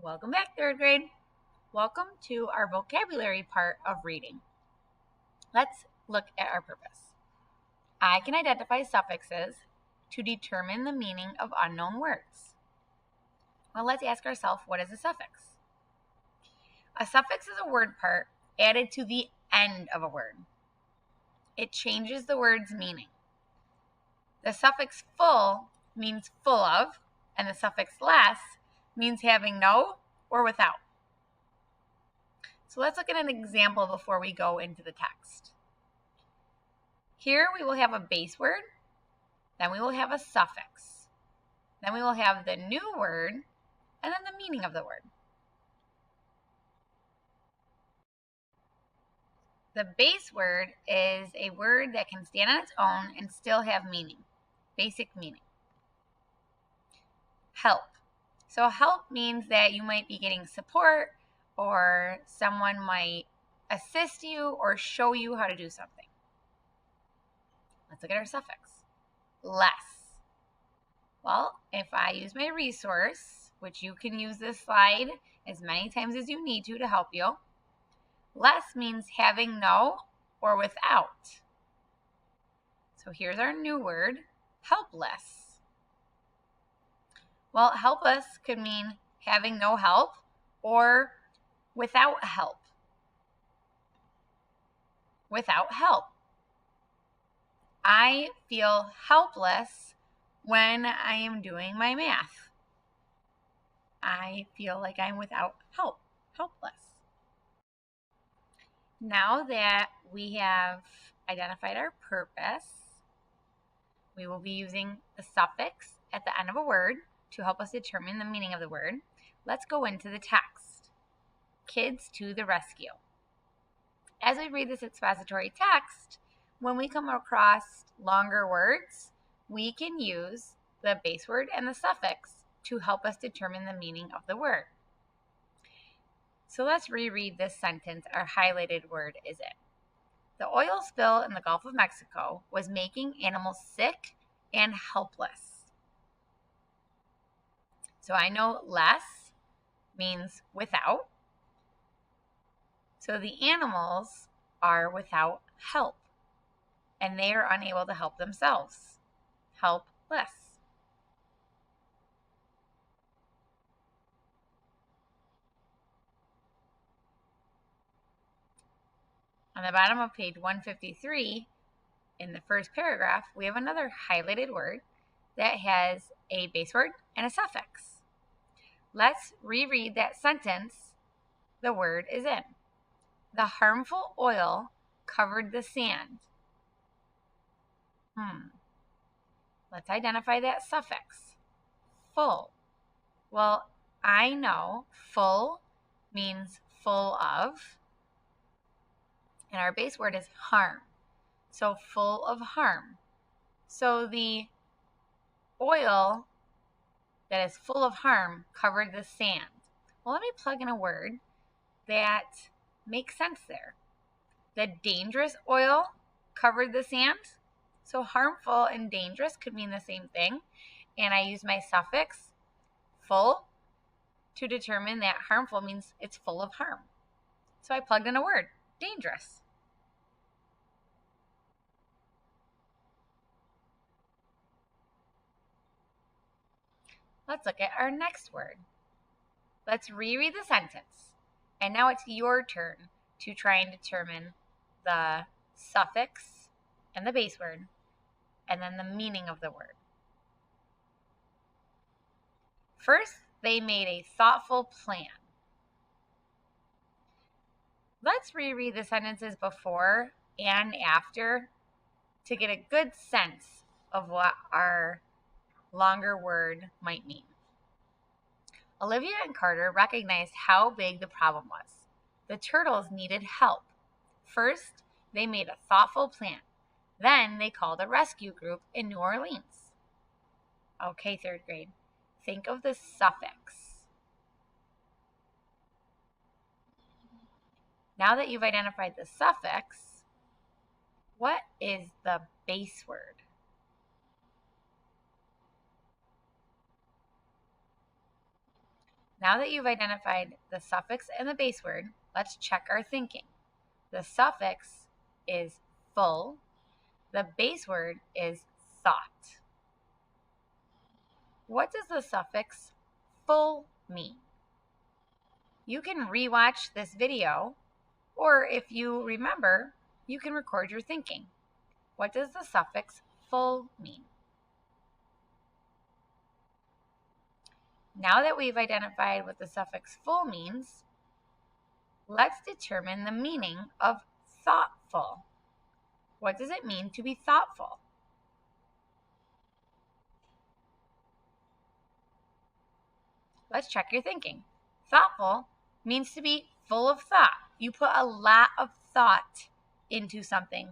Welcome back, third grade. Welcome to our vocabulary part of reading. Let's look at our purpose. I can identify suffixes to determine the meaning of unknown words. Well, let's ask ourselves, what is a suffix? A suffix is a word part added to the end of a word. It changes the word's meaning. The suffix full means full of, and the suffix less means having no or without. So let's look at an example before we go into the text. Here we will have a base word, then we will have a suffix, then we will have the new word, and then the meaning of the word. The base word is a word that can stand on its own and still have meaning, basic meaning. Help. So help means that you might be getting support, or someone might assist you or show you how to do something. Let's look at our suffix. Less. Well, if I use my resource, which you can use this slide as many times as you need to help you, less means having no or without. So here's our new word, helpless. Well, helpless could mean having no help or without help. Without help. I feel helpless when I am doing my math. I feel like I'm without help, helpless. Now that we have identified our purpose, we will be using the suffix at the end of a word to help us determine the meaning of the word. Let's go into the text. Kids to the rescue. As we read this expository text, when we come across longer words, we can use the base word and the suffix to help us determine the meaning of the word. So let's reread this sentence. Our highlighted word is it. The oil spill in the Gulf of Mexico was making animals sick and helpless. So I know less means without. So the animals are without help, and they are unable to help themselves. Helpless. On the bottom of page 153, in the first paragraph, we have another highlighted word that has a base word and a suffix. Let's reread that sentence the word is in. The harmful oil covered the sand. Let's identify that suffix. Full. Well, I know full means full of, and our base word is harm. So full of harm. So the oil that is full of harm covered the sand. Well, let me plug in a word that makes sense there. The dangerous oil covered the sand. So harmful and dangerous could mean the same thing. And I use my suffix full to determine that harmful means it's full of harm. So I plugged in a word, dangerous. Let's look at our next word. Let's reread the sentence. And now it's your turn to try and determine the suffix and the base word, and then the meaning of the word. First, they made a thoughtful plan. Let's reread the sentences before and after to get a good sense of what our longer word might mean. Olivia and Carter recognized how big the problem was. The turtles needed help. First, they made a thoughtful plan. Then they called a rescue group in New Orleans. Okay, third grade. Think of the suffix. Now that you've identified the suffix, what is the base word? Now that you've identified the suffix and the base word, let's check our thinking. The suffix is full. The base word is thought. What does the suffix full mean? You can rewatch this video, or if you remember, you can record your thinking. What does the suffix full mean? Now that we've identified what the suffix full means, let's determine the meaning of thoughtful. What does it mean to be thoughtful? Let's check your thinking. Thoughtful means to be full of thought. You put a lot of thought into something.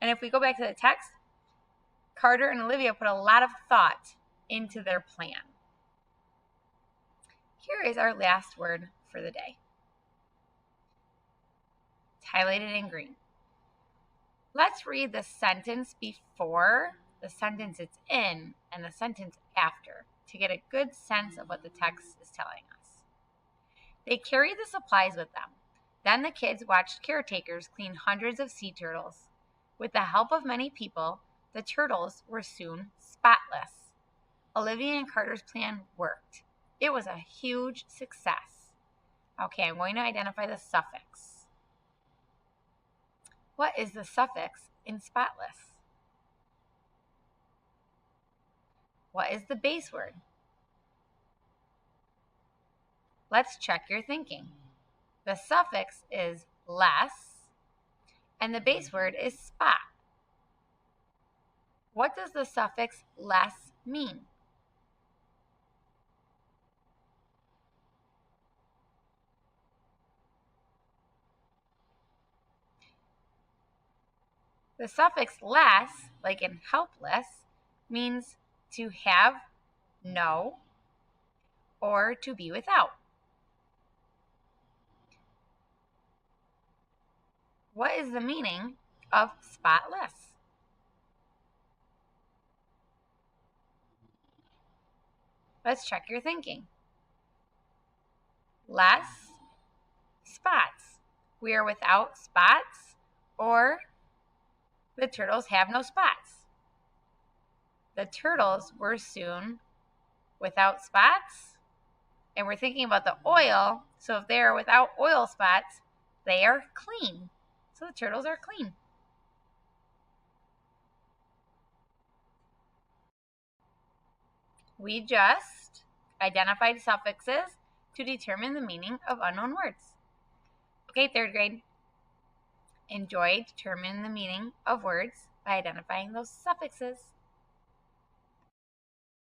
And if we go back to the text, Carter and Olivia put a lot of thought into their plan. Here is our last word for the day. It's highlighted in green. Let's read the sentence before, the sentence it's in, and the sentence after to get a good sense of what the text is telling us. They carried the supplies with them. Then the kids watched caretakers clean hundreds of sea turtles. With the help of many people, the turtles were soon spotless. Olivia and Carter's plan worked. It was a huge success. Okay, I'm going to identify the suffix. What is the suffix in spotless? What is the base word? Let's check your thinking. The suffix is less, and the base word is spot. What does the suffix less mean? The suffix less, like in helpless, means to have no or to be without. What is the meaning of spotless? Let's check your thinking. Less spots. We are without spots, or the turtles have no spots. The turtles were soon without spots, and we're thinking about the oil. So if they are without oil spots, they are clean. So the turtles are clean. We just identified suffixes to determine the meaning of unknown words. Okay, third grade. Enjoy determining the meaning of words by identifying those suffixes.